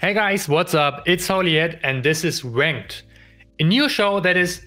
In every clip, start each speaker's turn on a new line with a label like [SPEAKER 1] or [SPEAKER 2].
[SPEAKER 1] Hey guys, what's up? It's Holiet and this is Ranked, a new show that is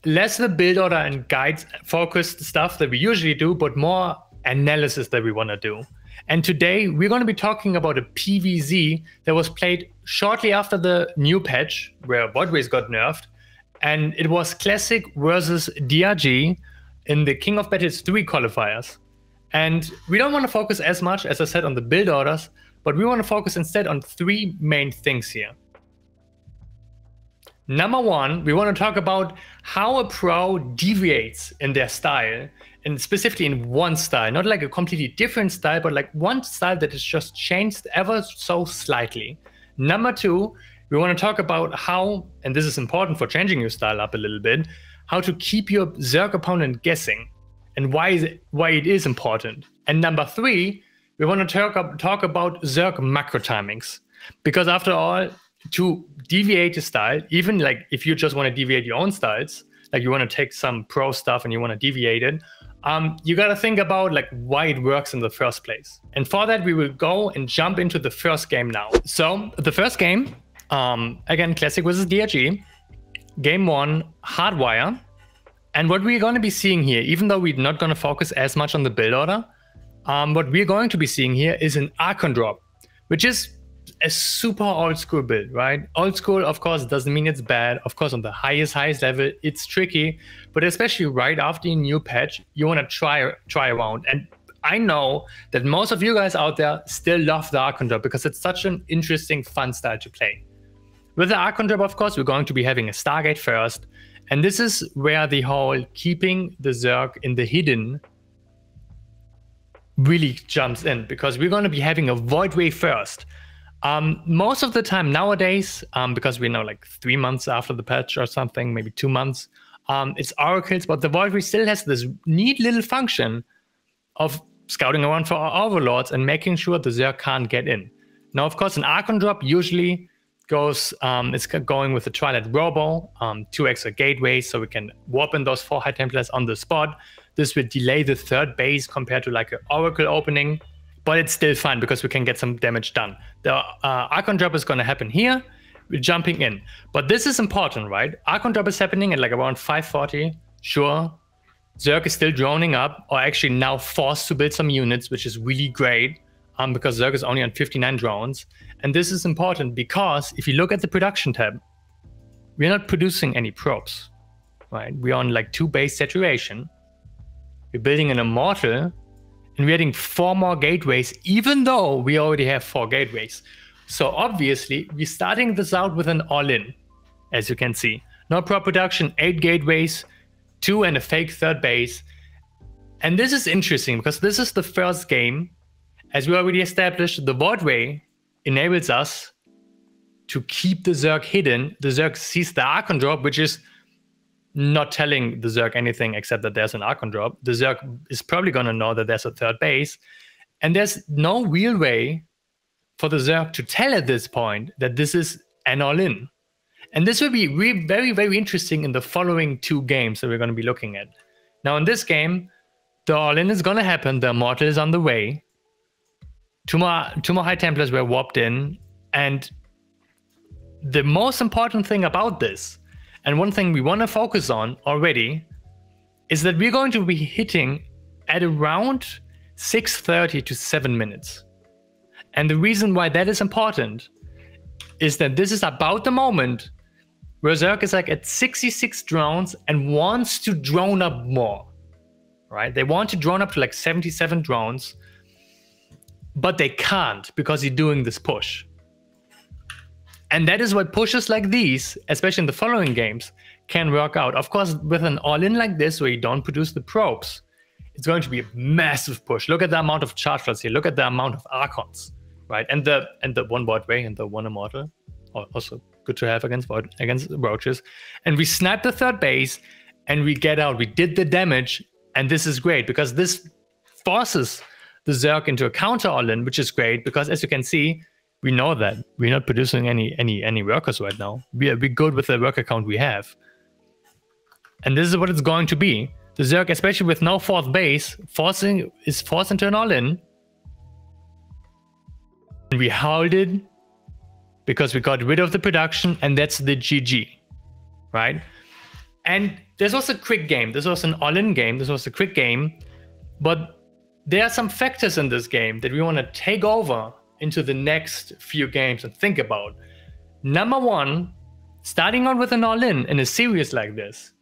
[SPEAKER 1] less the build order and guides focused stuff that we usually do, but more analysis that we want to do. And today we're going to be talking about a PvZ that was played shortly after the new patch where Voidways got nerfed. And it was Classic versus DRG in the King of Battles 3 qualifiers. And we don't want to focus as much, as I said, on the build orders, but we want to focus instead on three main things here. Number one, we want to talk about how a pro deviates in their style, and specifically in one style, not like a completely different style, but like one style that is just changed ever so slightly. Number two, we want to talk about how, and this is important for changing your style up a little bit, how to keep your Zerg opponent guessing and why it is important. And number three, we want to talk about Zerg macro timings, because after all, to deviate your style, even like if you just want to deviate your own styles, like you want to take some pro stuff and you want to deviate it, you got to think about like why it works in the first place. And for that, we will go and jump into the first game now. So the first game, again, Classic versus DRG, game one, Hardwire. And what we're going to be seeing here, even though we're not going to focus as much on the build order, what we're going to be seeing here is an Archon drop, which is a super old school build, right? Old school, of course, doesn't mean it's bad. Of course, on the highest level, it's tricky, but especially right after a new patch, you want to try around. And I know that most of you guys out there still love the Archon drop because it's such an interesting, fun style to play. With the Archon drop, of course, we're going to be having a Stargate first. And this is where the whole keeping the Zerg in the hidden really jumps in, because we're going to be having a Voidway first. Most of the time nowadays, because we're now like 3 months after the patch or something, maybe 2 months, it's oracles, but the Voidway still has this neat little function of scouting around for our overlords and making sure the Zerg can't get in. Now, of course, an Archon drop usually goes, it's going with the Twilight Robo, 2 extra gateways, so we can warp in those 4 High Templars on the spot. This will delay the third base compared to like an Oracle opening, but it's still fine because we can get some damage done. The Archon drop is going to happen here. We're jumping in, but this is important, right? Archon drop is happening at like around 540. Sure, Zerg is still droning up, or actually now forced to build some units, which is really great, because Zerg is only on 59 drones. And this is important because if you look at the production tab, we're not producing any probes, right? We're on like 2 base saturation. We're building an Immortal, and we're adding 4 more gateways, even though we already have 4 gateways. So obviously, we're starting this out with an all-in, as you can see. No prop production, 8 gateways, 2 and a fake third base. And this is interesting because this is the first game. As we already established, the Voidway enables us to keep the Zerg hidden. The Zerg sees the Archon drop, which is not telling the Zerg anything except that there's an Archon drop. The Zerg is probably going to know that there's a third base. And there's no real way for the Zerg to tell at this point that this is an all-in. And this will be very, very interesting in the following 2 games that we're going to be looking at. Now, in this game, the all-in is going to happen. The Immortal is on the way. Two more High Templars were warped in. And the most important thing about this, and one thing we want to focus on already, is that we're going to be hitting at around 6:30 to 7 minutes. And the reason why that is important is that this is about the moment where Zerg is like at 66 drones and wants to drone up more, right? They want to drone up to like 77 drones, but they can't because you're doing this push. And that is what pushes like these, especially in the following games, can work out. Of course, with an all-in like this, where you don't produce the probes, it's going to be a massive push. Look at the amount of charge flots here. Look at the amount of Archons, right? And the 1 Voidway and the 1 Immortal, also good to have against Roaches. And we snap the third base, and we get out. We did the damage, and this is great because this forces the Zerg into a counter all-in, which is great because, as you can see, we know that we're not producing any workers right now. We're good with the worker count we have. And this is what it's going to be. The Zerg, especially with no 4th base, is forced into an all-in. And we hold it because we got rid of the production, and that's the GG, right? And this was a quick game. This was an all-in game. This was a quick game. But there are some factors in this game that we want to take over into the next few games and think about. Number one, starting on with an all-in in a series like this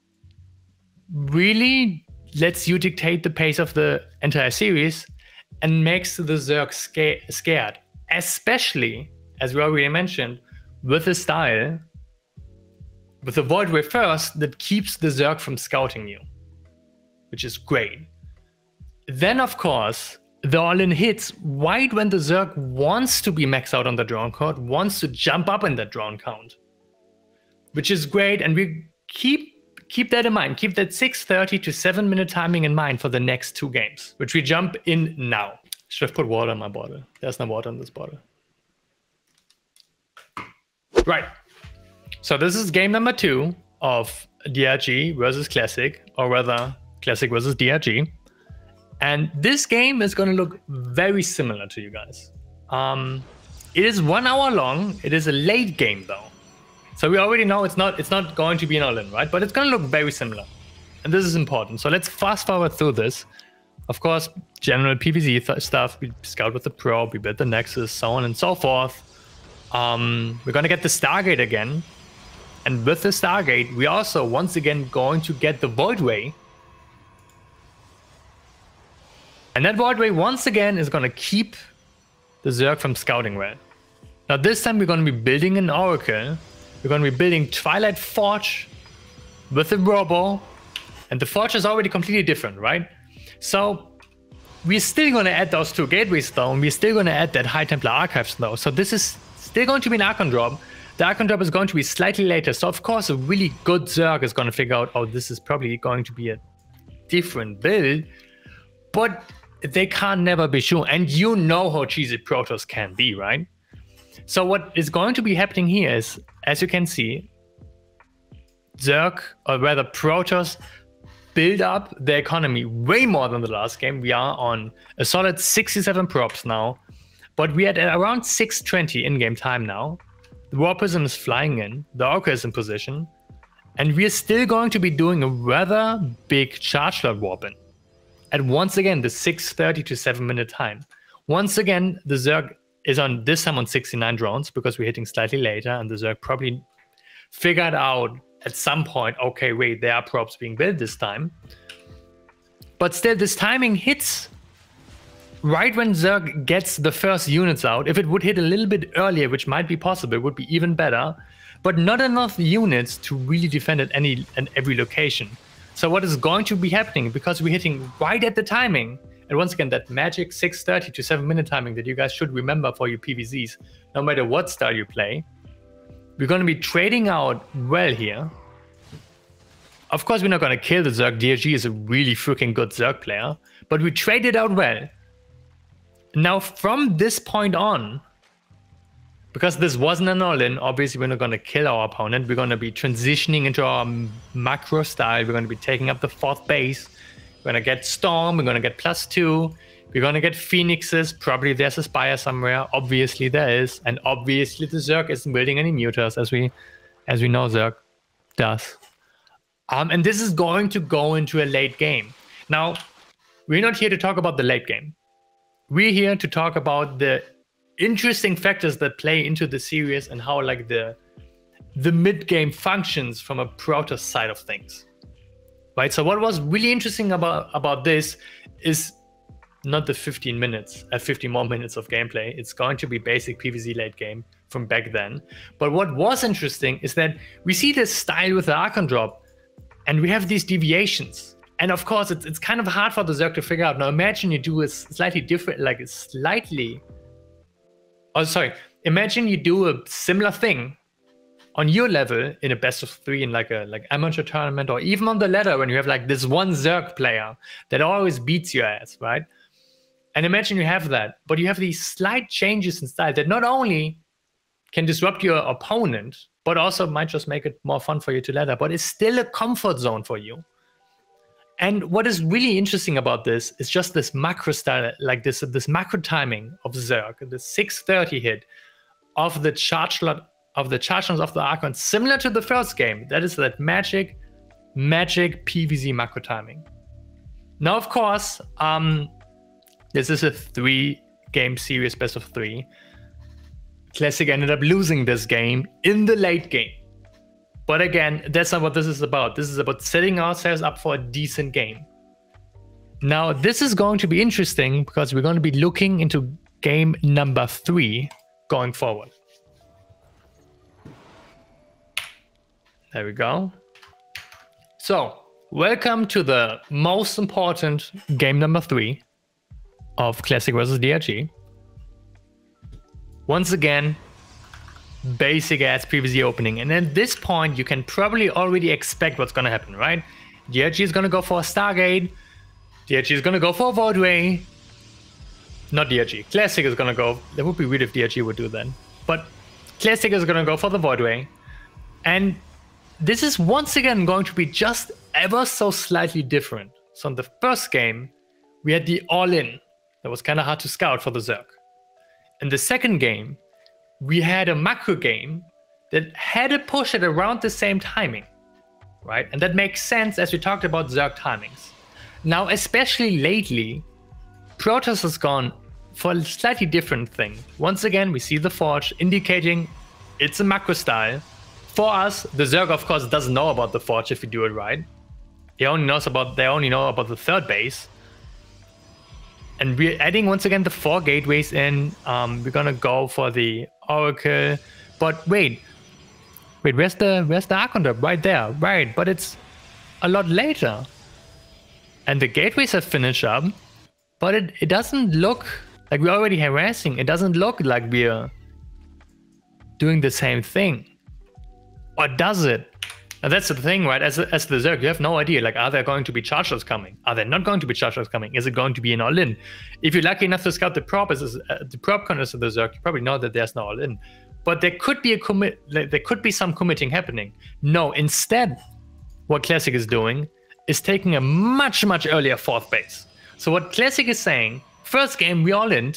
[SPEAKER 1] really lets you dictate the pace of the entire series and makes the Zerg scared, especially, as we already mentioned, with a style, with a Void Wave first, that keeps the Zerg from scouting you, which is great. Then, of course, the all-in hits right when the Zerg wants to be maxed out on the drone count, wants to jump up in that drone count, which is great, and we keep that in mind. Keep that 6:30 to 7-minute timing in mind for the next 2 games, which we jump in now. Should have put water in my bottle. There's no water in this bottle. Right. So this is game number 2 of DRG versus Classic, or rather Classic versus DRG. And this game is going to look very similar to you guys. It is 1 hour long. It is a late game though. So we already know it's not going to be an all-in, right? But it's going to look very similar. And this is important. So let's fast forward through this. Of course, general PvZ stuff. We scout with the probe, we build the Nexus, so on and so forth. We're going to get the Stargate again. And with the Stargate, we also once again going to get the Voidway. And that Voidway once again is going to keep the Zerg from scouting well. Now this time we're going to be building an Oracle. We're going to be building Twilight Forge with the Robo. And the Forge is already completely different, right? So we're still going to add those 2 gateways though. And we're still going to add that High Templar Archives though. So this is still going to be an Archon drop. The Archon drop is going to be slightly later. So of course a really good Zerg is going to figure out, oh, this is probably going to be a different build. But they can't never be sure. And you know how cheesy Protoss can be, right? So what is going to be happening here is, as you can see, Zerg, or rather Protoss, build up the economy way more than the last game. We are on a solid 67 props now, but we are at around 620 in-game time now. The War Prism is flying in, the Orca is in position, and we are still going to be doing a rather big charge slot warp-in. At once again, the 6:30 to 7-minute time. Once again, the Zerg is on this time on 69 drones because we're hitting slightly later, and the Zerg probably figured out at some point, okay, wait, there are props being built this time. But still, this timing hits right when Zerg gets the first units out. If it would hit a little bit earlier, which might be possible, it would be even better, but not enough units to really defend at any and every location. So what is going to be happening, because we're hitting right at the timing, and once again, that magic 6:30 to 7-minute timing that you guys should remember for your PvZs, no matter what style you play, we're going to be trading out well here. Of course, we're not going to kill the Zerg. DRG is a really freaking good Zerg player, but we traded out well. Now, from this point on, because this wasn't an all-in, obviously we're not going to kill our opponent. We're going to be transitioning into our macro style. We're going to be taking up the 4th base. We're going to get Storm. We're going to get +2. We're going to get Phoenixes. Probably there's a Spire somewhere. Obviously there is. And obviously the Zerg isn't building any Mutors, as we know Zerg does. And this is going to go into a late game. Now, we're not here to talk about the late game. We're here to talk about the interesting factors that play into the series and how like the mid-game functions from a Protoss side of things. Right? So what was really interesting about this is not the 15 minutes, 50 more minutes of gameplay. It's going to be basic PvZ late game from back then. But what was interesting is that we see this style with the Archon drop, and we have these deviations. And of course, it's kind of hard for the Zerg to figure out. Now imagine you do a slightly different, like a slightly... Oh, sorry. Imagine you do a similar thing on your level in a best of 3 in like amateur tournament, or even on the ladder when you have like this one Zerg player that always beats your ass, right? And imagine you have that, but you have these slight changes in style that not only can disrupt your opponent, but also might just make it more fun for you to ladder, but it's still a comfort zone for you. And what is really interesting about this is just this macro style, like this macro timing of Zerg, the 6:30 hit. of the charge slot of the charge zones of the Archon, similar to the first game. That is that magic PvZ macro timing. Now, of course, this is a 3-game series, best of 3. Classic ended up losing this game in the late game. But again, that's not what this is about. This is about setting ourselves up for a decent game. Now, this is going to be interesting because we're going to be looking into game number 3 going forward. There we go. So, welcome to the most important game number 3 of Classic versus DRG. Once again, basic ass PvZ opening. And at this point, you can probably already expect what's going to happen, right? DRG is going to go for a Stargate. DRG is going to go for a Voidway. Not DRG. Classic is going to go. That would be weird if DRG would do that. But Classic is going to go for the Voidway. And this is once again going to be just ever so slightly different. So in the first game, we had the all-in. That was kind of hard to scout for the Zerg. In the second game, we had a macro game that had a push at around the same timing, right? And that makes sense as we talked about Zerg timings. Now, especially lately, Protoss has gone for a slightly different thing. Once again, we see the Forge indicating it's a macro style. For us, the Zerg, of course, doesn't know about the Forge if you do it right. They only know about the third base. And we're adding, once again, the 4 gateways in. We're going to go for the Oracle. But wait, where's the Archon drop? Right there, right. But it's a lot later. And the gateways have finished up. But it doesn't look like we're already harassing. It doesn't look like we're doing the same thing. Or does it? Now that's the thing, right? As the Zerg, you have no idea. Like, are there going to be chargers coming? Are there not going to be chargers coming? Is it going to be an all-in? If you're lucky enough to scout the prop corners of the Zerg, you probably know that there's no all-in. But there could be there could be some committing happening. No, instead, what Classic is doing is taking a much earlier 4th base. So what Classic is saying, first game we all-in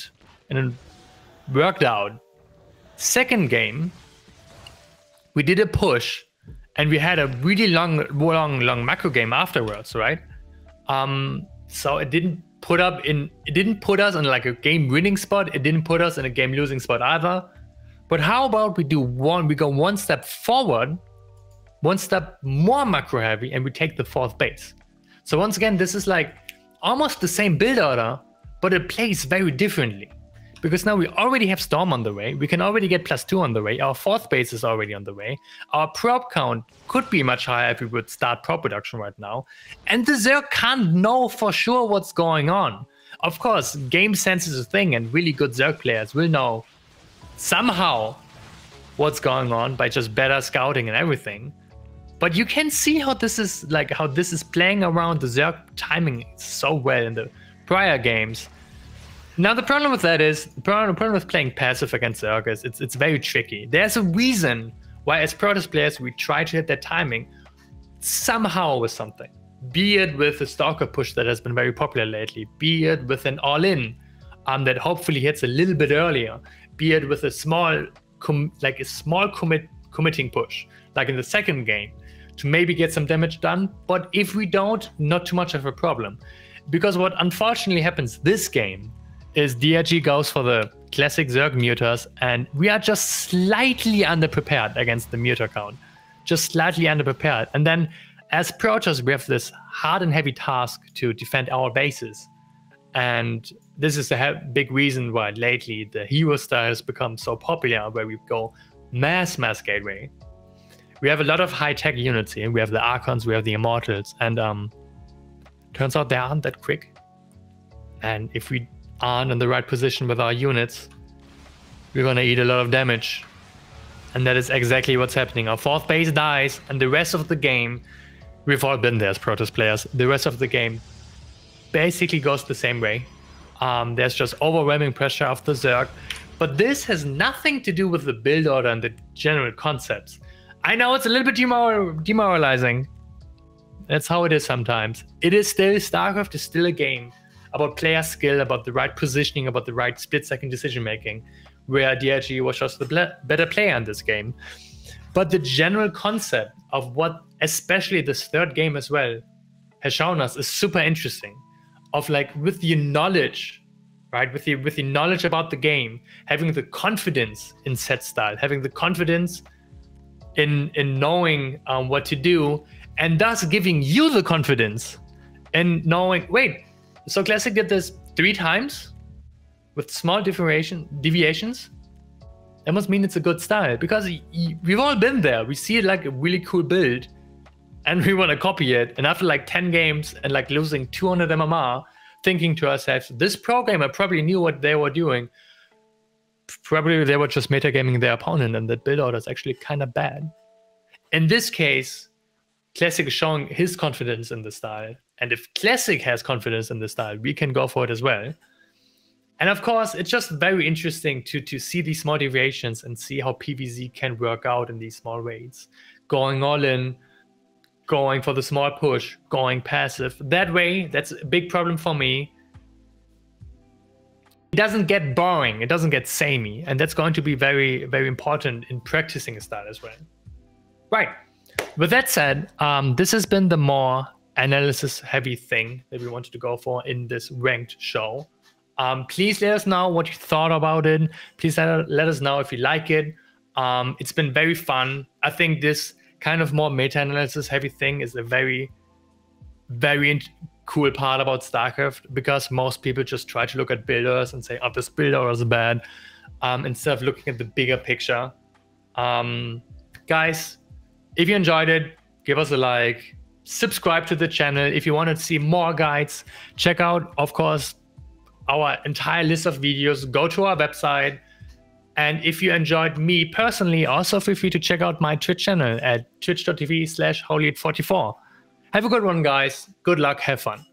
[SPEAKER 1] and it worked out. Second game, we did a push, and we had a really long macro game afterwards, right? So it didn't put us in like a game-winning spot. It didn't put us in a game-losing spot either. But how about we go one step forward, one step more macro-heavy, and we take the 4th base. So once again, this is like almost the same build order, but it plays very differently. Because now we already have Storm on the way. We can already get +2 on the way. Our 4th base is already on the way. Our prop count could be much higher if we would start prop production right now. And the Zerg can't know for sure what's going on. Of course, game sense is a thing, and really good Zerg players will know somehow what's going on by just better scouting and everything. But you can see how this is playing around the Zerg timing so well in the prior games. Now, the problem with that is, the problem with playing passive against Zerg is it's very tricky. There's a reason why, as Protoss players, we try to hit that timing somehow with something. Be it with a Stalker push that has been very popular lately, be it with an all-in that hopefully hits a little bit earlier, be it with a small committing push, like in the second game, to maybe get some damage done. But if we don't, not too much of a problem. Because what unfortunately happens this game is DRG goes for the classic Zerg mutors, and we are just slightly underprepared against the mutor count. Just slightly underprepared. And then as Protoss, we have this hard and heavy task to defend our bases. And this is a big reason why lately the hero style has become so popular, where we go mass gateway. We have a lot of high-tech units here. We have the Archons, we have the Immortals, and turns out they aren't that quick. And if we aren't in the right position with our units, we're gonna eat a lot of damage. And that is exactly what's happening. Our 4th base dies, and the rest of the game, we've all been there as Protoss players, the rest of the game basically goes the same way. There's just overwhelming pressure of the Zerg. But this has nothing to do with the build order and the general concepts. I know it's a little bit demoralizing. That's how it is sometimes. It is still, StarCraft is still a game about player skill, about the right positioning, about the right split-second decision-making. where DRG was just the better player in this game. But the general concept of what, especially this third game as well, has shown us is super interesting. Of like, with the knowledge, right? With the knowledge about the game, having the confidence in set style, having the confidence in knowing what to do, and thus giving you the confidence in knowing, wait, so Classic did this 3 times with small deviations. That must mean it's a good style, because we've all been there. We see it like a really cool build and we want to copy it. And after like 10 games and like losing 200 MMR, thinking to ourselves, this programmer probably knew what they were doing. Probably they were just metagaming their opponent, and that build order is actually kind of bad. In this case, Classic is showing his confidence in the style. And if Classic has confidence in the style, we can go for it as well. And of course, it's just very interesting to see these small deviations and see how PvZ can work out in these small ways. Going all in, going for the small push, going passive. That way, that's a big problem for me. It doesn't get boring, it doesn't get samey, and that's going to be very, very important in practicing a style as well. Right, with that said, this has been the more analysis-heavy thing that we wanted to go for in this ranked show. Please let us know what you thought about it. Please let us know if you like it. It's been very fun. I think this kind of more meta-analysis heavy thing is a very, very cool part about StarCraft, because most people just try to look at builders and say, oh, this builder is bad, instead of looking at the bigger picture. Guys, if you enjoyed it, give us a like, subscribe to the channel. If you want to see more guides, check out, of course, our entire list of videos. Go to our website. And if you enjoyed me personally, also feel free to check out my Twitch channel at twitch.tv/holyit44. Have a good one, guys. Good luck. Have fun.